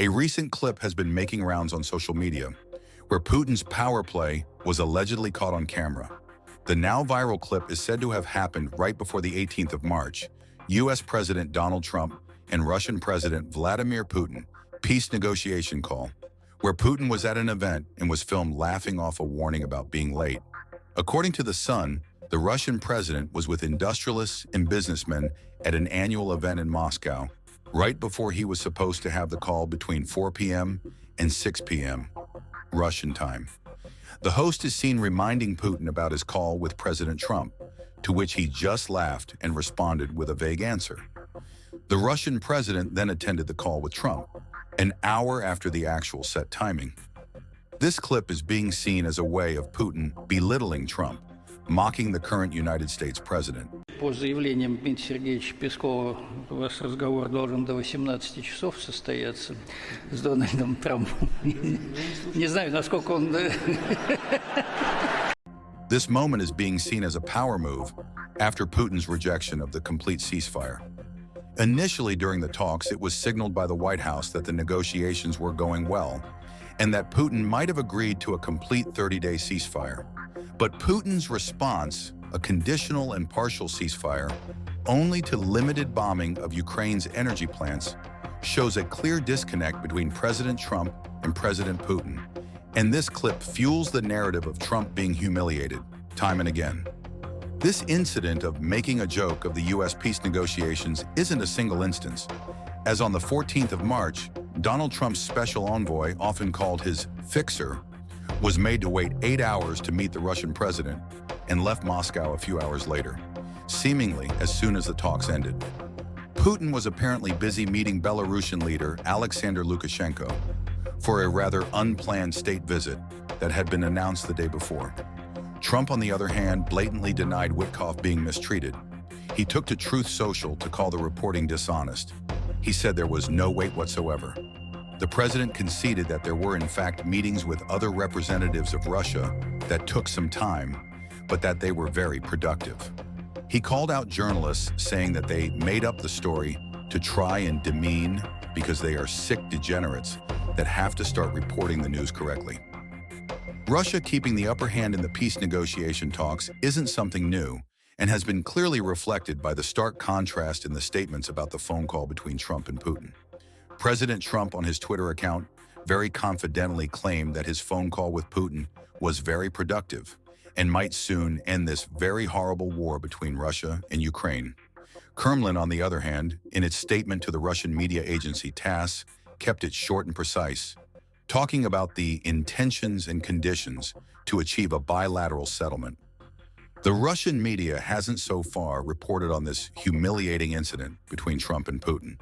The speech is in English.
A recent clip has been making rounds on social media where Putin's power play was allegedly caught on camera. The now viral clip is said to have happened right before the 18th of March, U.S. President Donald Trump and Russian President Vladimir Putin peace negotiation call, where Putin was at an event and was filmed laughing off a warning about being late. According to The Sun, the Russian president was with industrialists and businessmen at an annual event in Moscow, right before he was supposed to have the call between 4 p.m. and 6 p.m. Russian time. The host is seen reminding Putin about his call with President Trump, to which he just laughed and responded with a vague answer. The Russian president then attended the call with Trump, an hour after the actual set timing. This clip is being seen as a way of Putin belittling Trump, mocking the current United States president. По заявлениям Дмитрия Сергеевича Пескова, у вас разговор должен до 18 часов состояться с Дональдом Трампом. Не знаю, насколько он... This moment is being seen as a power move after Putin's rejection of the complete ceasefire. Initially during the talks, it was signaled by the White House that the negotiations were going well and that Putin might have agreed to a complete 30-day ceasefire. But Putin's response, a conditional and partial ceasefire, only to limited bombing of Ukraine's energy plants, shows a clear disconnect between President Trump and President Putin. And this clip fuels the narrative of Trump being humiliated, time and again. This incident of making a joke of the U.S. peace negotiations isn't a single instance, as on the 14th of March, Donald Trump's special envoy, often called his fixer, was made to wait 8 hours to meet the Russian president and left Moscow a few hours later, seemingly as soon as the talks ended. Putin was apparently busy meeting Belarusian leader Alexander Lukashenko for a rather unplanned state visit that had been announced the day before. Trump, on the other hand, blatantly denied Witkoff being mistreated. He took to Truth Social to call the reporting dishonest. He said there was no wait whatsoever. The president conceded that there were in fact meetings with other representatives of Russia that took some time, but that they were very productive. He called out journalists, saying that they made up the story to try and demean because they are sick degenerates that have to start reporting the news correctly. Russia keeping the upper hand in the peace negotiation talks isn't something new and has been clearly reflected by the stark contrast in the statements about the phone call between Trump and Putin. President Trump, on his Twitter account, very confidently claimed that his phone call with Putin was very productive and might soon end this very horrible war between Russia and Ukraine. Kremlin, on the other hand, in its statement to the Russian media agency TASS, kept it short and precise, talking about the intentions and conditions to achieve a bilateral settlement. The Russian media hasn't so far reported on this humiliating incident between Trump and Putin.